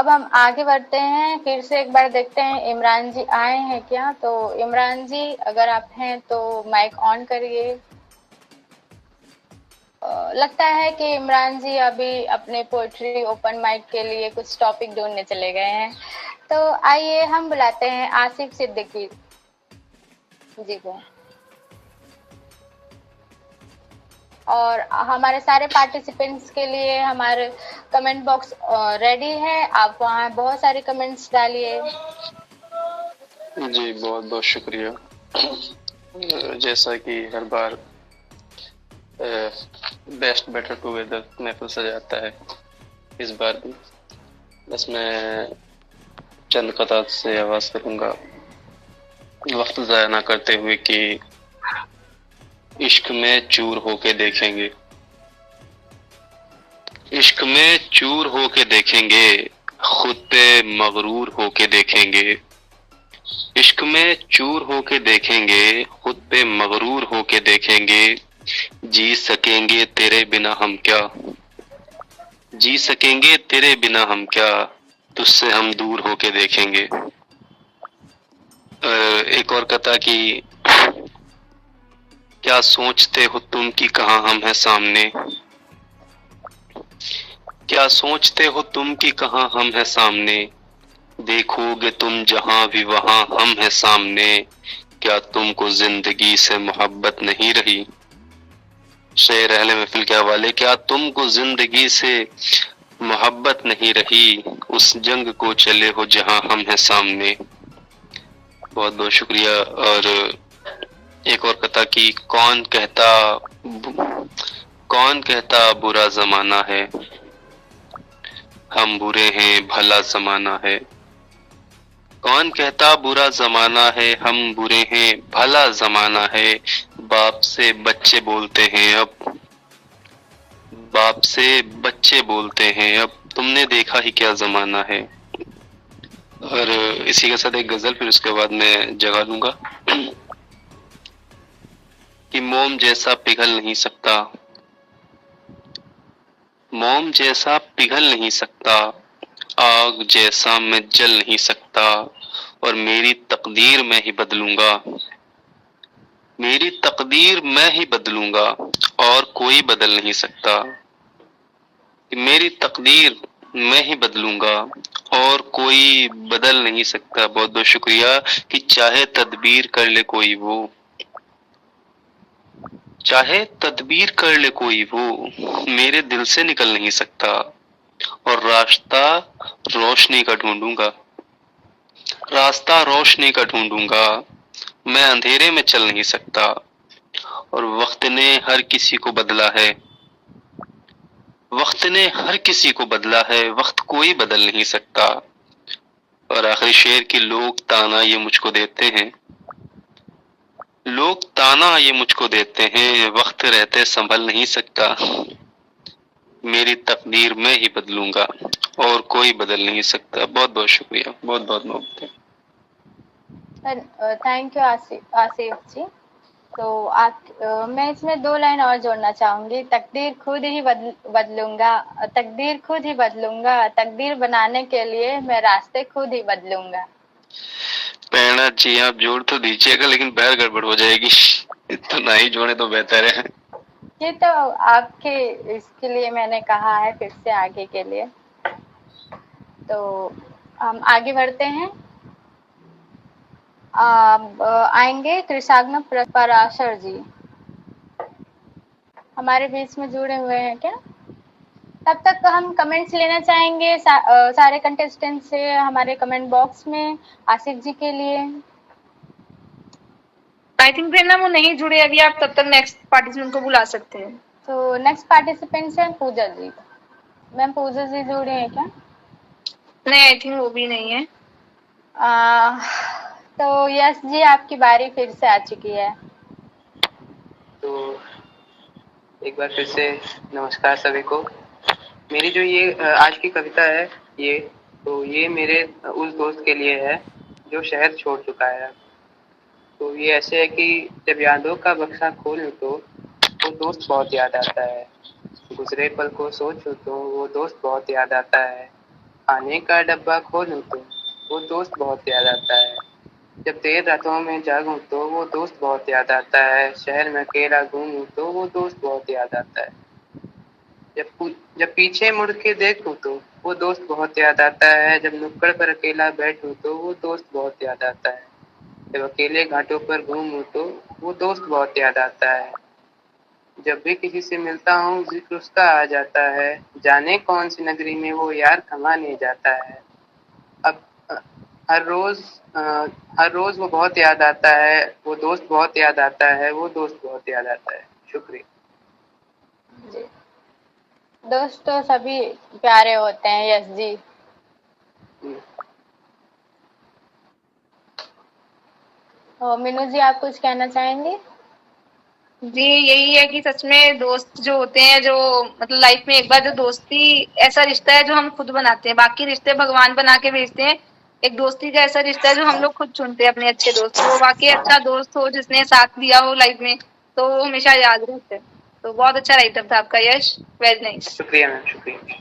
अब हम आगे बढ़ते हैं, फिर से एक बार देखते हैं इमरान जी आए हैं क्या। तो इमरान जी अगर आप हैं तो माइक ऑन करिए। लगता है कि इमरान जी अभी अपने पोएट्री ओपन माइक के लिए कुछ टॉपिक ढूंढने चले गए हैं। तो आइए हम बुलाते हैं आसिफ सिद्दीकी जी को। और हमारे सारे पार्टिसिपेंट्स के लिए हमारे कमेंट बॉक्स रेडी है, आप वहाँ बहुत सारे कमेंट्स डालिए। जी बहुत बहुत शुक्रिया। जैसा कि हर बार बेस्ट बेटर टुगेदर महफिल सजाता है, इस बार भी बस मैं चंद कतार से आवाज करूंगा, वक्त ज़ाया ना करते हुए कि इश्क में चूर होके देखेंगे, इश्क में चूर होके देखेंगे, खुद पे मगरूर होके देखेंगे, इश्क में चूर होके देखेंगे, खुद पे मगरूर होके देखेंगे, जी सकेंगे तेरे बिना हम क्या, जी सकेंगे तेरे बिना हम क्या, तुझसे हम दूर होके देखेंगे। एक और कथा की, क्या सोचते हो तुम कि कहाँ हम हैं सामने, क्या सोचते हो तुम कि कहाँ हम हैं सामने, देखोगे तुम जहां भी वहां हम हैं सामने, क्या तुमको जिंदगी से मोहब्बत नहीं रही। शेर अहले महफिल के हवाले, क्या तुमको जिंदगी से मोहब्बत नहीं रही, उस जंग को चले हो जहां हम हैं सामने। बहुत बहुत शुक्रिया। और एक और कथा की, कौन कहता बुरा जमाना है, हम बुरे हैं भला जमाना है, कौन कहता बुरा जमाना है, हम बुरे हैं भला जमाना है, बाप से बच्चे बोलते हैं अब, बाप से बच्चे बोलते हैं अब, तुमने देखा ही क्या जमाना है। और इसी के साथ एक गजल, फिर उसके बाद मैं जगा लूंगा कि मोम जैसा पिघल नहीं सकता, मोम जैसा पिघल नहीं सकता, आग जैसा मैं जल नहीं सकता, और मेरी तकदीर मैं ही बदलूंगा, मेरी तकदीर मैं ही बदलूंगा, और कोई बदल नहीं सकता। मेरी तकदीर मैं ही बदलूंगा, और कोई बदल नहीं सकता। बहुत बहुत शुक्रिया। कि चाहे तदबीर कर ले कोई वो, चाहे तदबीर कर ले कोई वो, मेरे दिल से निकल नहीं सकता, और रास्ता रोशनी का ढूंढूंगा, रास्ता रोशनी का ढूंढूंगा, मैं अंधेरे में चल नहीं सकता, और वक्त ने हर किसी को बदला है, वक्त ने हर किसी को बदला है, वक्त कोई बदल नहीं सकता। और आखिरी शेर की, लोग ताना ये मुझको देते हैं, लोग ताना ये मुझको देते हैं, वक्त रहते संभल नहीं सकता, मेरी तकदीर मैं ही बदलूंगा, और कोई बदल नहीं सकता। बहुत बहुत शुक्रिया, बहुत बहुत मोहब्बत। थैंक यू आसिफ जी। तो मैं इसमें दो लाइन और जोड़ना चाहूंगी। तकदीर खुद ही बदलूंगा, तकदीर खुद ही बदलूंगा, तकदीर बनाने के लिए मैं रास्ते खुद ही बदलूंगा। प्रेरणा जी आप जोड़ तो दीजिएगा, लेकिन पैर गड़बड़ हो जाएगी तो ना ही जोड़े तो बेहतर है। ये तो आपके इसके लिए मैंने कहा है, फिर से आगे के लिए। तो हम आगे बढ़ते हैं। आएंगे कृषाग्न पराशर जी, हमारे बीच में जुड़े हुए हैं क्या? तब तक हम कमेंट्स लेना चाहेंगे सारे कंटेस्टेंट से हमारे कमेंट बॉक्स में आसिफ जी के लिए। आई थिंक प्रेरणा वो नहीं जुड़े अभी, आप तब तक नेक्स्ट पार्टिसिपेंट को बुला सकते हैं। तो नेक्स्ट पार्टिसिपेंट है पूजा जी। मैम पूजा जी जुड़े हैं क्या? नहीं, आई थिंक वो भी नहीं है। तो यस जी आपकी बारी फिर से आ चुकी है। तो एक बार फिर से नमस्कार सभी को। मेरी जो ये आज की कविता है, ये मेरे उस दोस्त के लिए है जो शहर छोड़ चुका है। तो ये ऐसे है कि जब यादों का बक्सा खोलूं तो वो दोस्त बहुत याद आता है, गुजरे पल को सोचूं तो वो दोस्त बहुत याद आता है, खाने का डब्बा खोलूं तो वो दोस्त बहुत याद आता है। जब देर रातों में जागूं तो वो दोस्त बहुत याद आता है। शहर में अकेला घूमूं तो वो दोस्त बहुत याद आता है। जब पीछे मुड़ के देखूं तो वो दोस्त बहुत याद आता है। जब नुक्कड़ पर अकेला बैठूं तो वो दोस्त बहुत याद आता है। जब अकेले घाटों पर घूमूं तो वो दोस्त बहुत याद आता है। जब भी किसी से मिलता हूँ जिक्र उसका आ जाता है। जाने कौन सी नगरी में वो यार कमाने जाता है। अब हर रोज अ, हर रोज वो बहुत याद आता है। वो दोस्त बहुत याद आता है। वो दोस्त बहुत याद आता है। शुक्रिया। जी, दोस्त तो सभी प्यारे होते हैं। यस जी। हम्म। मीनू जी, आप कुछ कहना चाहेंगे? जी, यही है कि सच में दोस्त जो होते हैं, जो मतलब लाइफ में एक बार जो दोस्ती ऐसा रिश्ता है जो हम खुद बनाते हैं। बाकी रिश्ते भगवान बना के भेजते हैं, एक दोस्ती का ऐसा रिश्ता है जो हम लोग खुद चुनते हैं अपने अच्छे दोस्त को। वाकई अच्छा दोस्त हो जिसने साथ दिया हो लाइफ में, तो वो हमेशा याद रहते हैं। तो बहुत अच्छा राइटअप था आपका यश, वेरी नाइस। शुक्रिया मैम, शुक्रिया।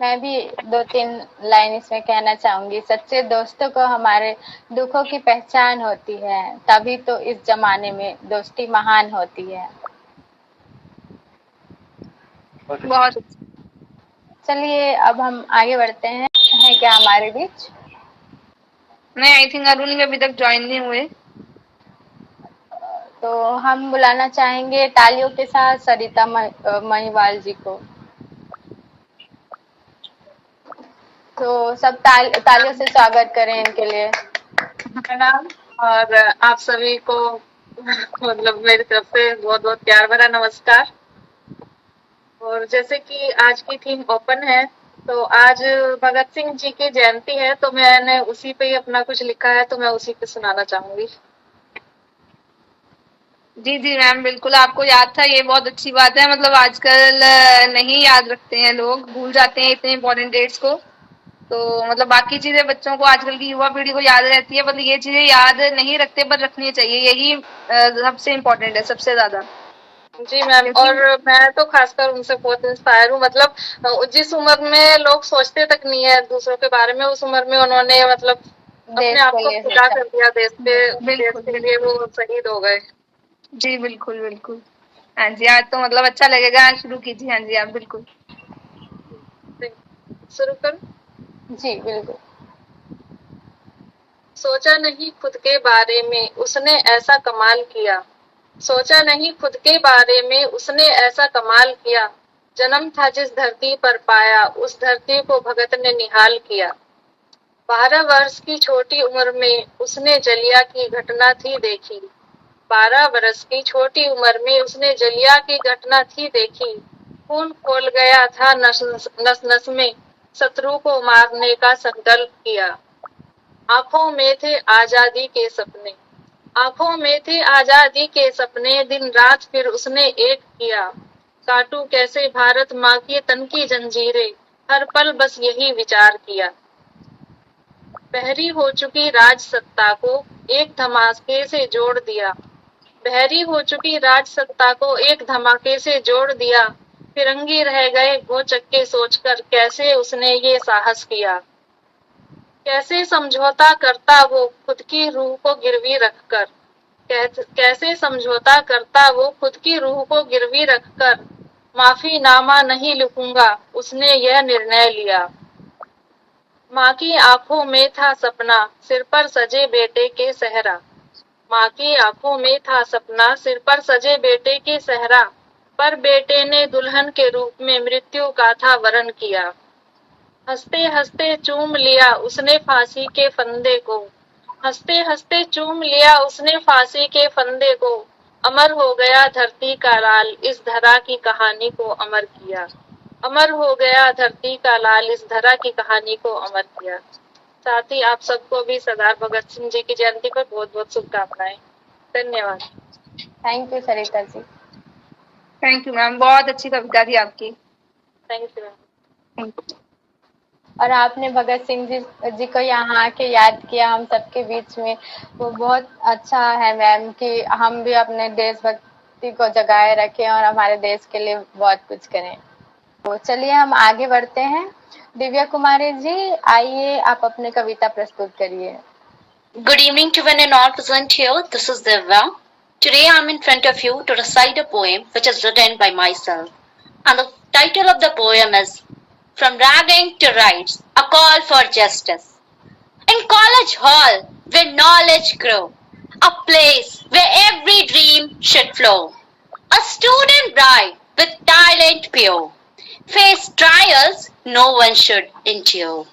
मैं भी 2-3 लाइन इसमें कहना चाहूंगी। सच्चे दोस्तों को हमारे दुखों की पहचान होती है, तभी तो इस जमाने में दोस्ती महान होती है। बहुत अच्छा। चलिए अब हम आगे बढ़ते हैं। है क्या हमारे बीच? नहीं, आई थिंक अरुण भी अभी तक ज्वाइन नहीं हुए। तो हम बुलाना चाहेंगे तालियों के साथ सरिता महिवाल जी को। तो सब तालियों से स्वागत करें इनके लिए। प्रणाम। और आप सभी को मतलब मेरी तरफ से बहुत बहुत प्यार भरा नमस्कार। और जैसे कि आज की थीम ओपन है, तो आज भगत सिंह जी की जयंती है, तो मैंने उसी पे ही अपना कुछ लिखा है, तो मैं उसी पे सुनाना चाहूंगी। जी जी मैम, बिल्कुल आपको याद था, ये बहुत अच्छी बात है। मतलब आजकल नहीं याद रखते हैं लोग, भूल जाते हैं इतने इंपॉर्टेंट डेट्स को। तो मतलब बाकी चीजें बच्चों को, आजकल की युवा पीढ़ी को याद रहती है, पर ये चीजें याद नहीं रखते, पर रखनी चाहिए। यही सबसे इम्पोर्टेंट है, सबसे ज्यादा। जी मैम, और मैं तो खासकर उनसे बहुत इंस्पायर हूँ। मतलब जिस उम्र में लोग सोचते तक नहीं है दूसरों के बारे में, उस उम्र में उन्होंने मतलब अपने देश आप के को लिए फिदा सोचा। कर दिया देश बिल्कुल के लिए वो शहीद हो गए। जी बिल्कुल बिल्कुल। हाँ जी, आज तो मतलब अच्छा लगेगा। शुरू कीजिए। हाँ जी, आप बिल्कुल शुरू करूं? जी बिल्कुल। सोचा नहीं खुद के बारे में उसने ऐसा कमाल किया। सोचा नहीं खुद के बारे में उसने ऐसा कमाल किया। जन्म था जिस धरती पर पाया, उस धरती को भगत ने निहाल किया। 12 वर्ष की छोटी उम्र में उसने जलिया की घटना थी देखी। 12 वर्ष की छोटी उम्र में उसने जलिया की घटना थी देखी। खून खोल गया था नस नस नस में, शत्रु को मारने का संकल्प किया। आंखों में थे आजादी के सपने, आंखों में थे आजादी के सपने, दिन रात फिर उसने एक किया। काटू कैसे भारत माँ की तन की जंजीरें, हर पल बस यही विचार किया। बहरी हो चुकी राज सत्ता को एक धमाके से जोड़ दिया। बहरी हो चुकी राज सत्ता को एक धमाके से जोड़ दिया। फिरंगी रह गए वो चक्के सोचकर, कैसे उसने ये साहस किया। कैसे समझौता करता वो खुद की रूह को गिरवी रखकर। कैसे समझौता करता वो खुद की रूह को गिरवी रखकर। माफीनामा नहीं लिखूंगा उसने यह निर्णय लिया। माँ की आंखों में था सपना, सिर पर सजे बेटे के सहरा। माँ की आंखों में था सपना, सिर पर सजे बेटे के सहरा। पर बेटे ने दुल्हन के रूप में मृत्यु का था वरण किया। हंसते हंसते चूम लिया उसने फांसी के फंदे को। हंसते हंसते चूम लिया उसने फांसी के फंदे को। अमर हो गया धरती का लाल, इस धरा की कहानी को अमर किया। अमर हो गया धरती का लाल, इस धरा की कहानी को अमर किया। साथ ही आप सबको भी सरदार भगत सिंह जी की जयंती पर बहुत बहुत शुभकामनाएं। धन्यवाद। Thank you Sarita ji. Thank you ma'am, बहुत अच्छी कविता थी आपकी। Thank you ma'am. और आपने भगत सिंह जी को यहाँ आके याद किया हम सबके बीच में, वो बहुत अच्छा है मैम, कि हम भी अपने देशभक्ति को जगाए रखें और हमारे देश के लिए बहुत कुछ करें। तो चलिए हम आगे बढ़ते हैं। दिव्या कुमारी जी, आइए आप अपने कविता प्रस्तुत करिए। Good evening to one and all present here. This is Divya. Today I am in front of you to recite a poem which is written by myself. And the title of the poem is From Ragging to Rights, a Call for Justice. In college hall where knowledge grew, a place where every dream should flow. A student bride with talent pure, faced trials no one should endure.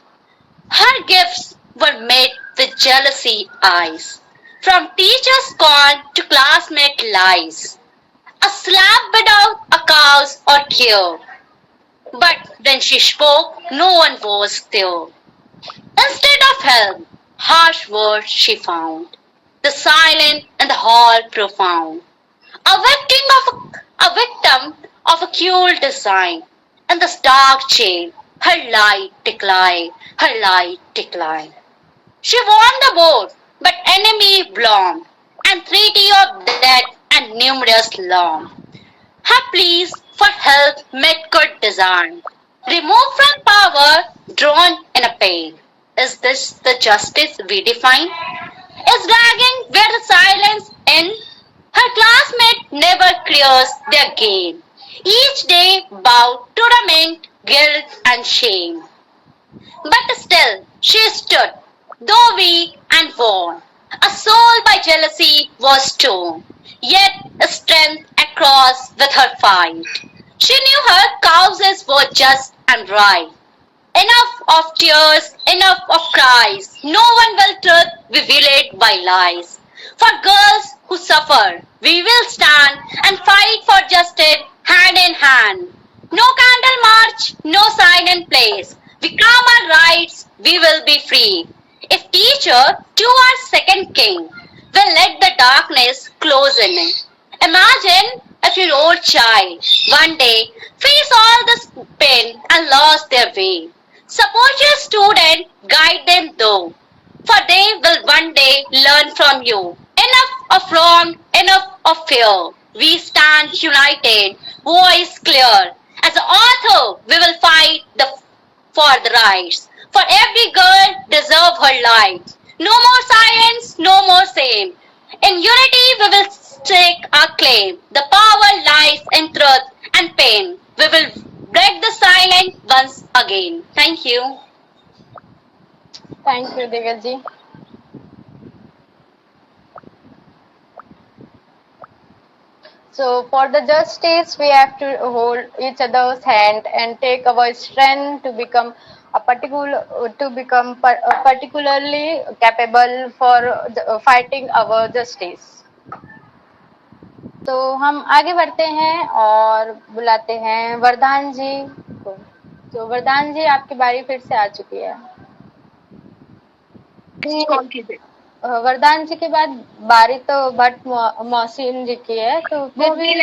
Her gifts were met with jealousy eyes, from teacher's scorn to classmate lies. A slap without a cause or cure, but when she spoke, no one was there. Instead of help, harsh words she found, the silent and the hall profound. A victim of a cruel design, in this dark jail, her light declined. She won the board, but enemy blonde, and treaty of death and numerous long. Her pleas for help met good design. Removed from power, drawn in a pain. Is this the justice we define? Is dragging where the silence ends? Her classmate never clears their game. Each day bowed to lament, guilt and shame. But still she stood, though weak and worn. A soul by jealousy was torn, yet strength across with her fight. She knew her causes were just and right. Enough of tears, enough of cries. No one will truth revealed by lies. For girls who suffer, we will stand and fight for justice hand in hand. No candle march, no silent place. We claim our rights, we will be free. If teacher to our second king, will let the darkness close in. Imagine if your old child one day face all this pain and lost their way. Support your student, guide them though, for they will one day learn from you. Enough of wrong, enough of fear. We stand united, voice clear. As an author, we will fight for the rights. For every girl deserve her life. No more silence, no more shame. In unity, we will stake our claim. The power lies in truth and pain. We will break the silence once again. Thank you. Thank you, Divya ji. So for the justice, we have to hold each other's hand and take our strength to become particularly capable for fighting our justice. तो हम आगे बढ़ते हैं और बुलाते हैं वरदान जी को। तो वरदान जी, आपकी बारी फिर से आ चुकी है। वरदान जी के बाद बारी तो भट्ट मोहसिन जी की है, तो फिर भी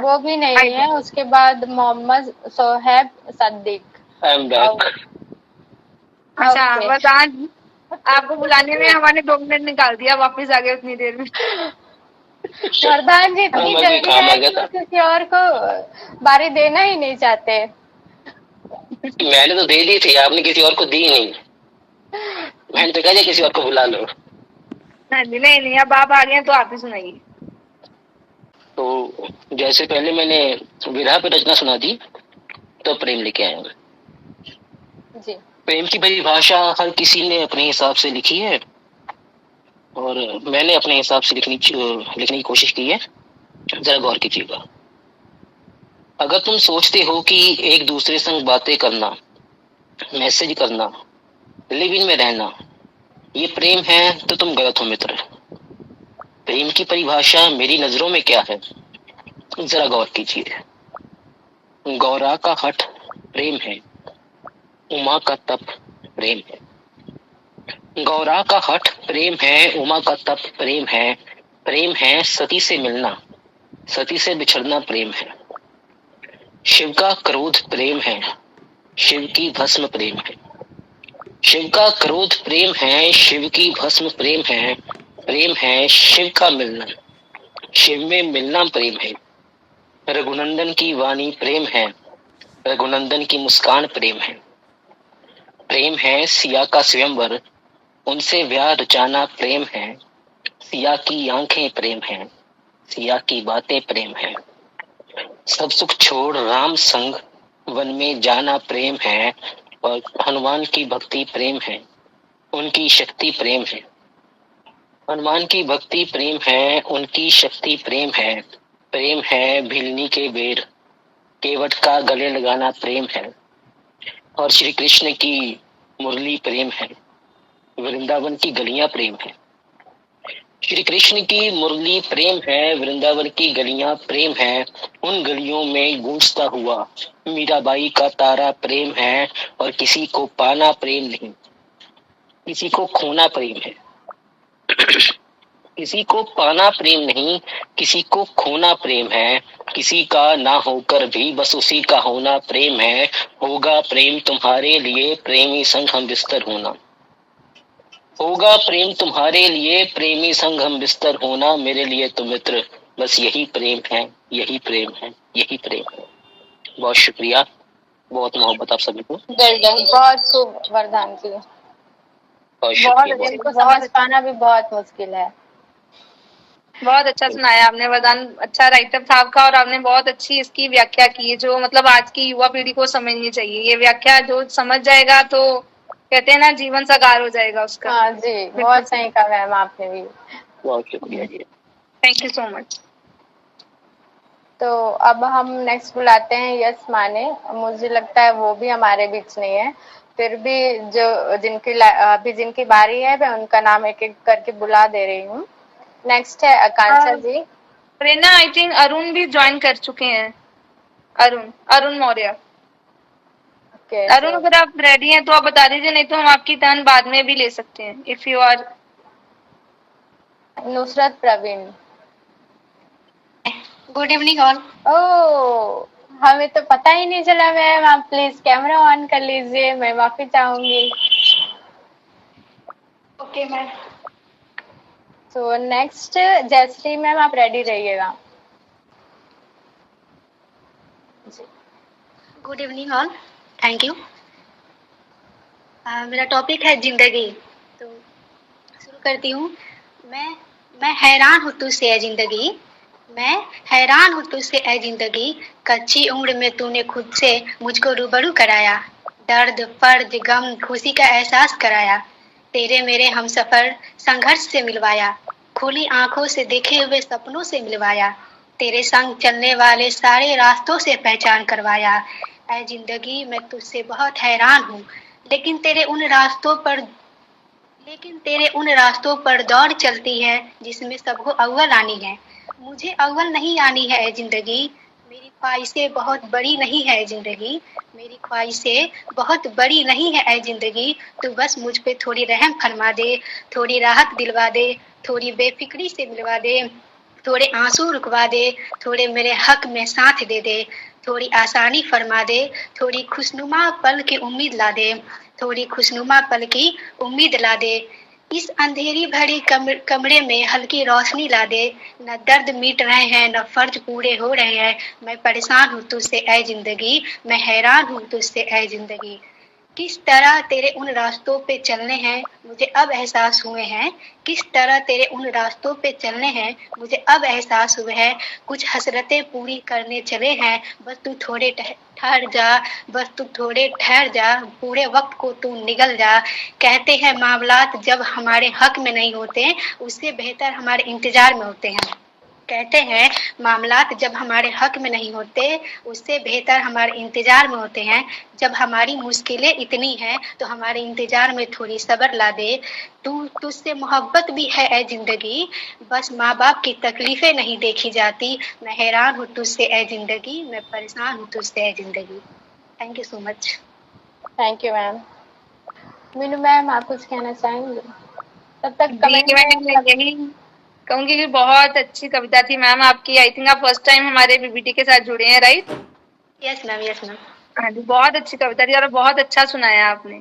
वो भी नहीं है। उसके बाद मोहम्मद सोहेब सद्दीक। अच्छा वरदान, आपको बुलाने में हमारे 2 मिनट निकाल दिया, वापस आ गए उतनी देर में। वरदान जी इतनी जल्दी है कि किसी और को बारी देना ही नहीं चाहते। मैंने तो दे दी थी, आपने किसी और को दी नहीं। मैंने तो कहा था किसी और को बुला लो। नहीं, अब आप आ गए तो आप ही सुनाइए। तो जैसे पहले मैंने विरह पर रचना सुना दी, तो प्रेम लेके आया जी। प्रेम की परिभाषा हर किसी ने अपने हिसाब से लिखी है और मैंने अपने हिसाब से लिखने की कोशिश की है। जरा गौर कीजिएगा। अगर तुम सोचते हो कि एक दूसरे संग बातें करना, मैसेज करना, लिव इन में रहना ये प्रेम है, तो तुम गलत हो मित्र। प्रेम की परिभाषा मेरी नजरों में क्या है, जरा गौर कीजिए। गौरा का हठ प्रेम है, उमा का तप प्रेम है। गौरा का हठ प्रेम है, उमा का तप प्रेम है। प्रेम है सती से मिलना, सती से बिछड़ना प्रेम है। शिव का क्रोध प्रेम है, शिव की भस्म प्रेम है। शिव का क्रोध प्रेम है, शिव की भस्म प्रेम है। प्रेम है शिव का मिलना, शिव में मिलना प्रेम है। रघुनंदन की वाणी प्रेम है, रघुनंदन की मुस्कान प्रेम है। प्रेम है सिया का स्वयंवर, उनसे ब्याह रचाना प्रेम है। सिया की आंखें प्रेम है, सिया की बातें प्रेम है। सब सुख छोड़ राम संग वन में जाना प्रेम है। और हनुमान की भक्ति प्रेम है, उनकी शक्ति प्रेम है। हनुमान की भक्ति प्रेम है, उनकी शक्ति प्रेम है। प्रेम है भिलनी के बेर, केवट का गले लगाना प्रेम है। और श्री कृष्ण की मुरली प्रेम है, वृंदावन की गलियां प्रेम है। श्री कृष्ण की मुरली प्रेम है, वृंदावन की गलियां प्रेम है। उन गलियों में गूंजता हुआ मीराबाई का तारा प्रेम है। और किसी को पाना प्रेम नहीं, किसी को खोना प्रेम है। किसी को पाना प्रेम नहीं, किसी को खोना प्रेम है। किसी का ना होकर भी बस उसी का होना प्रेम है। होगा प्रेम तुम्हारे लिए, प्रेमी संग हम बिस्तर होना। होगा प्रेम तुम्हारे लिए, प्रेमी संग हम बिस्तर होना। मेरे लिए तो मित्र बस यही प्रेम है, यही प्रेम है, यही प्रेम है। बहुत शुक्रिया, बहुत मोहब्बत आप सभी को। बहुत खूब वरदान जी। बहुत शुक्रिया। इनको समझ पाना भी बहुत मुश्किल है। बहुत अच्छा सुनाया आपने वरदान, अच्छा राइटर था आपका, और आपने बहुत अच्छी इसकी व्याख्या की है जो मतलब आज की युवा पीढ़ी को समझनी चाहिए। ये व्याख्या जो समझ जाएगा तो कहते हैं ना जीवन साकार हो जाएगा उसका। हाँ जी, बहुत सही कहा मैम आपने भी। बहुत शुक्रिया जी, थैंक यू सो मच। तो अब हम नेक्स्ट बुलाते हैं यस माने। मुझे लगता है वो भी हमारे बीच नहीं है, फिर भी जो अभी जिनकी बारी है मैं उनका नाम एक एक करके बुला दे रही हूँ। नेक्स्ट है आकांक्षा जी। प्रेरणा, आई थिंक अरुण भी ज्वाइन कर चुके हैं। अरुण मौर्य। अरुण अगर आप रेडी हैं तो आप बता दीजिए, नहीं तो हम आपकी टर्न बाद में भी ले सकते हैं if you are. Nusrat Praveen. Good evening all. Oh, हमें तो पता ही नहीं चला मैम। आप प्लीज कैमरा ऑन कर लीजिए, मैं माफी चाहूंगी। Okay ma'am. तो नेक्स्ट जयश्री मैम, आप रेडी रहिएगा। Good evening all, thank you. मेरा टॉपिक है जिंदगी, तो शुरू करती हूँ। मैं हैरान हूँ तुझसे है जिंदगी, मैं हैरान हूँ तुझसे है जिंदगी। कच्ची उम्र में तूने खुद से मुझको रूबरू कराया। दर्द, फर्ज, गम, खुशी का एहसास कराया। तेरे मेरे हमसफर संघर्ष से मिलवाया। खुली आंखों से देखे हुए सपनों से मिलवाया। तेरे संग चलने वाले सारे रास्तों से पहचान करवाया। ऐ जिंदगी मैं तुझसे बहुत हैरान हूँ, लेकिन तेरे उन रास्तों पर दौड़ चलती है जिसमें सबको अव्वल आनी है। मुझे अव्वल नहीं आनी है ऐ जिंदगी। मेरी ख्वाहिशें बहुत बड़ी नहीं है जिंदगी, मेरी ख्वाहिशें बहुत बड़ी नहीं है ऐ जिंदगी। तू बस मुझ पे थोड़ी रहम फरमा दे, थोड़ी राहत दिलवा दे, थोड़ी बेफिक्री से मिलवा दे, थोड़े आंसू रुकवा दे, थोड़े मेरे हक में साथ दे दे, थोड़ी आसानी फरमा दे, थोड़ी खुशनुमा पल की उम्मीद ला दे, थोड़ी खुशनुमा पल की उम्मीद ला दे। इस अंधेरी भरी कमरे में हल्की रोशनी ला दे। न दर्द मिट रहे हैं, न फर्ज पूरे हो रहे हैं। मैं परेशान हूँ तुझसे ऐ जिंदगी, मैं हैरान हूँ तुझसे ऐ जिंदगी। किस तरह तेरे उन रास्तों पे चलने हैं मुझे अब एहसास हुए हैं। किस तरह तेरे उन रास्तों पे चलने हैं मुझे अब एहसास हुए हैं। कुछ हसरतें पूरी करने चले हैं, बस तू थोड़े ठहर जा, बस तू थोड़े ठहर जा, पूरे वक्त को तू निगल जा। कहते हैं मामलात जब हमारे हक में नहीं होते, उससे बेहतर हमारे इंतजार में होते हैं। कहते हैं मामलात जब हमारे हक में नहीं होते, उससे बेहतर हमारे इंतजार में होते हैं। जब हमारी मुश्किलें इतनी हैं तो हमारे इंतजार में थोड़ी सब्र ला दे। तुझसे मोहब्बत भी है ऐ जिंदगी, बस माँ बाप की तकलीफें नहीं देखी जाती। मैं हैरान हूँ तुझसे ऐ जिंदगी, मैं परेशान हूँ तुझसे ऐ जिंदगी। Thank you so much. Thank you ma'am. Meenu ma'am, आप कुछ कहना चाहेंगे? तब तक कमेंट यही कहूंगी कि बहुत अच्छी कविता थी मैम आपकी। आई थिंक आप फर्स्ट टाइम हमारे बीबीटी के साथ जुड़े हैं, right? Yes ma'am, yes ma'am. हाँ जी, बहुत अच्छी कविता थी और बहुत अच्छा सुनाया आपने।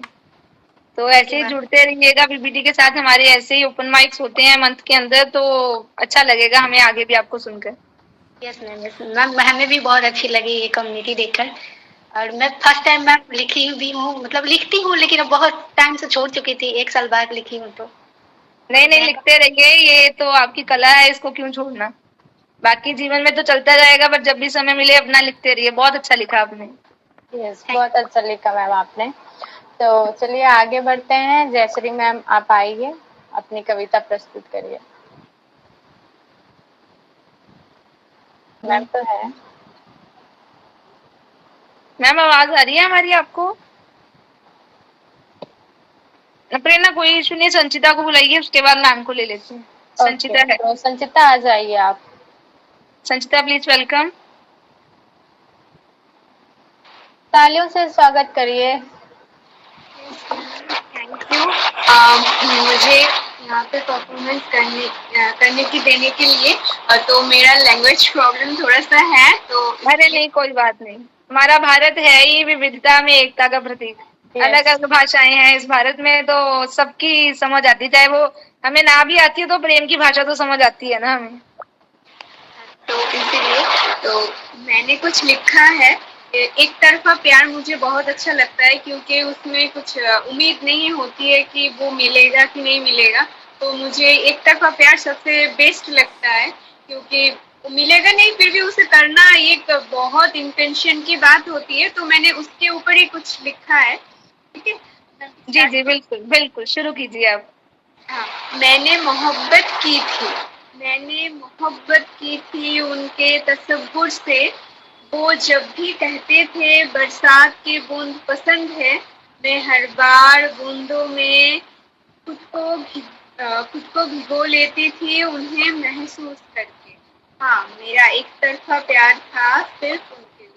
तो ऐसे ही जुड़ते रहिएगा बीबीटी के साथ। हमारे ऐसे ही ओपन माइक्स होते हैं मंथ के अंदर, तो अच्छा लगेगा हमें आगे भी आपको सुनकर। Yes ma'am, yes ma'am. हमें भी बहुत अच्छी लगी ये कम्युनिटी देखकर। और मैं फर्स्ट टाइम मैं लिखी भी हूँ, मतलब लिखती हूँ लेकिन अब बहुत टाइम से छोड़ चुकी थी, 1 साल बाद लिखी हूँ। तो नहीं नहीं, लिखते रहिए, ये तो आपकी कला है, इसको क्यों छोड़ना। बाकी जीवन में तो चलता जाएगा, बट जब भी समय मिले अपना लिखते रहिए। बहुत अच्छा लिखा आपने। यस, बहुत अच्छा लिखा मैम आपने। तो चलिए आगे बढ़ते हैं। जयश्री मैम, आप आइए, अपनी कविता प्रस्तुत करिए। मैम तो है मैम, आवाज आ रही है हमारी आपको? प्रेरणा, कोई इशू नहीं, संचिता को बुलाइए, उसके बाद मैम को ले लेते हैं। संचिता है। तो संचिता आ जाइए आप। संचिता प्लीज वेलकम। तालियों से स्वागत करिए। थैंक यू मुझे यहाँ पे परफॉर्मेंस करने की देने के लिए। तो मेरा लैंग्वेज प्रॉब्लम थोड़ा सा है, तो अरे नहीं, कोई बात नहीं। हमारा भारत है ही विविधता में एकता का प्रतीक। अलग अलग भाषाएं हैं इस भारत में, तो सबकी समझ आती, चाहे वो हमें ना भी आती है तो प्रेम की भाषा तो समझ आती है ना हमें। तो इसीलिए तो मैंने कुछ लिखा है। एक तरफा प्यार मुझे बहुत अच्छा लगता है, क्योंकि उसमें कुछ उम्मीद नहीं होती है कि वो मिलेगा कि नहीं मिलेगा। तो मुझे एक तरफा प्यार सबसे बेस्ट लगता है, क्योंकि मिलेगा नहीं फिर भी उसे करना एक बहुत इंटेंशन की बात होती है। तो मैंने उसके ऊपर ही कुछ लिखा है। ठीक है जी जी, बिल्कुल बिल्कुल, शुरू कीजिए आप। हाँ, मैंने मोहब्बत की थी उनके तसव्वुर से। वो जब भी कहते थे बरसात की बूंद पसंद है, मैं हर बार बूंदों में खुद को भिगो लेती थी उन्हें महसूस करके। हाँ, मेरा एक तरफा प्यार था सिर्फ उनके लिए।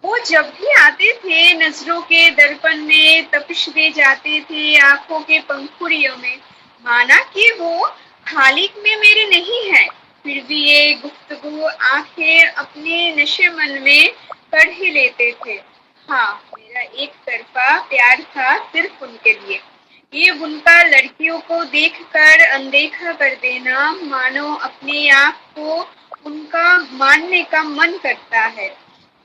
वो जब भी आते थे नजरों के दर्पण में तपिश दे जाते थे आंखों के पंखुड़ियों में। माना कि वो खालिक में मेरे नहीं है, फिर भी ये गुफ्तगू आंखें अपने नशे मन में कर ही लेते थे। हाँ, मेरा एक तरफा प्यार था सिर्फ उनके लिए। ये उनका लड़कियों को देखकर अनदेखा कर देना, मानो अपने आप को उनका मानने का मन करता है।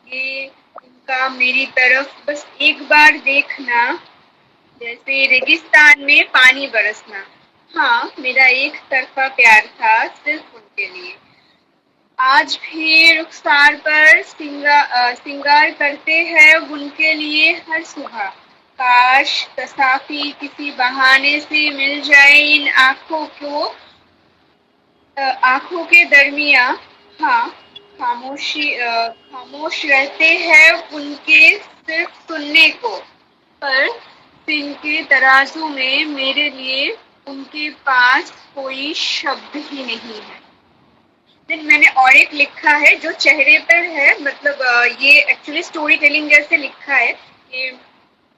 ये उनका मेरी तरफ बस एक बार देखना, जैसे रेगिस्तान में पानी बरसना। हाँ, मेरा एक तरफा प्यार था सिर्फ उनके लिए। आज भी रुखसार पर सिंगार करते हैं उनके लिए हर सुबह। काश तसाफी किसी बहाने से मिल जाए इन आंखों के दरमिया। हाँ, खामोश रहते हैं उनके सिर्फ सुनने को, पर दिन के तराजू में मेरे लिए उनके पास कोई शब्द ही नहीं है। देन मैंने और एक लिखा है जो चेहरे पर है, मतलब ये एक्चुअली स्टोरी टेलिंग जैसे लिखा है। ये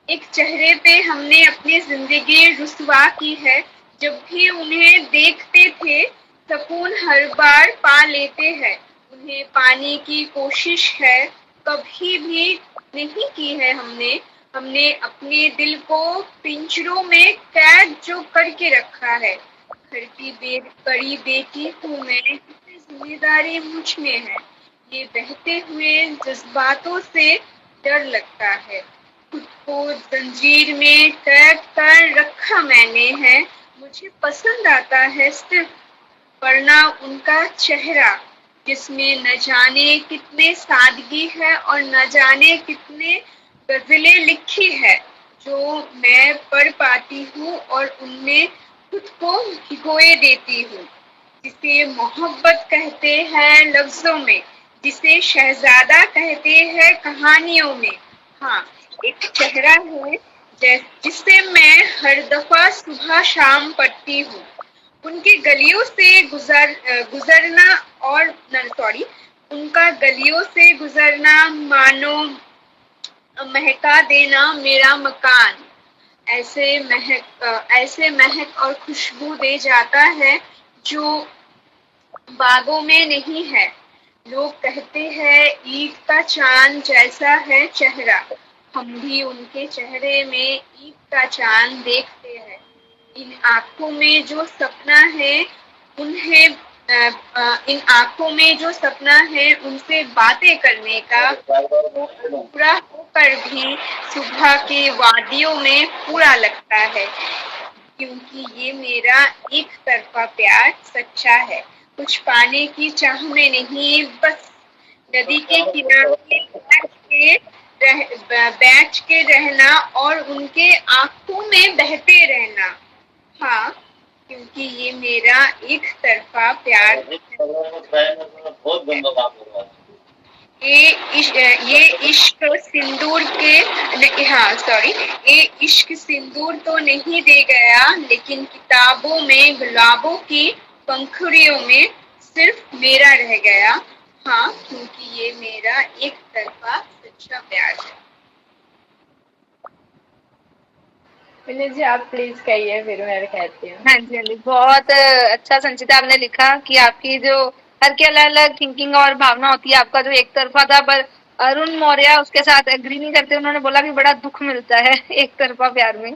एक चेहरे पे हमने अपनी जिंदगी रुसवा की है, जब भी उन्हें देखते थे सुकून हर बार पा लेते हैं। उन्हें पाने की कोशिश है कभी भी नहीं की है हमने अपने दिल को पिंजरों में कैद जो करके रखा है। घर की बड़ी बेटी हूँ मैं, जिम्मेदारी मुझ में है। ये बहते हुए जज्बातों से डर लगता है। खुद को जंजीर में कैद कर रखा मैंने है। मुझे पसंद आता है सिर्फ वरना उनका चेहरा, जिसमें न जाने कितने सादगी है और न जाने कितने गजलें लिखी है जो मैं पढ़ पाती हूँ और उनमें खुद को भिगोए देती हूँ। जिसे मोहब्बत कहते हैं लफ्जों में, जिसे शहजादा कहते हैं कहानियों में। हाँ, एक चेहरा है जिससे मैं हर दफा सुबह शाम पढ़ती हूँ। उनकी गलियों से उनका गलियों से गुजरना मानो महका देना मेरा मकान। ऐसे महक और खुशबू दे जाता है जो बागों में नहीं है। लोग कहते हैं ईद का चांद जैसा है चेहरा, हम भी उनके चेहरे में ईद का चांद देखते हैं। इन आँखों में जो सपना है उनसे बातें करने का, वो पूरा पर भी सुबह के वादियों में पूरा लगता है, क्योंकि ये मेरा एक तरफा प्यार सच्चा है। कुछ पाने की चाह में नहीं, बस नदी के किनारे बैठ के रहना और उनके आंखों में बहते रहना। हाँ, क्योंकि ये मेरा एक तरफा प्यार ये इश्क सिंदूर के ये इश्क सिंदूर तो नहीं दे गया, लेकिन किताबों में गुलाबों की पंखुड़ियों में सिर्फ मेरा रह गया। हाँ, क्योंकि ये मेरा एक तरफा सच्चा प्यार है। जी आप प्लीज कहिए, फिर मैं कहती हूँ। हाँ जी, हाँ जी, बहुत अच्छा संचिता आपने लिखा कि आपकी जो हर की अलग अलग थिंकिंग और भावना होती है। आपका जो एक तरफा था, पर अरुण मौर्य उसके साथ एग्री नहीं करते। उन्होंने बोला कि बड़ा दुख मिलता है एक तरफा प्यार में,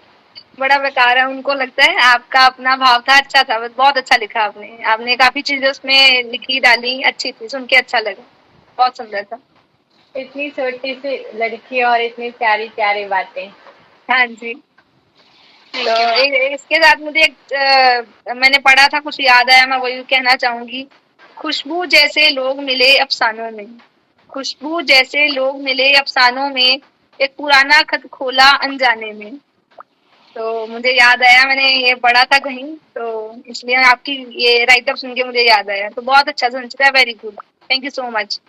बड़ा बेकार है उनको लगता है। आपका अपना भाव था, अच्छा था, बहुत अच्छा लिखा आपने काफी चीजें उसमें लिखी डाली, अच्छी थी, सुन के अच्छा लगा, बहुत सुंदर था। इतनी छोटी सी लड़की और इतनी प्यारी प्यारी बातें। हाँ जी, तो इसके साथ मुझे मैंने पढ़ा था, कुछ याद आया, मैं वही कहना चाहूंगी। खुशबू जैसे लोग मिले अफसानों में, खुशबू जैसे लोग मिले अफसानों में, एक पुराना खत खोला अनजाने में। तो मुझे याद आया, मैंने ये पढ़ा था कहीं, तो इसलिए आपकी ये राइटअप सुन के मुझे याद आया। तो बहुत अच्छा Sanchita, very good, thank you so much.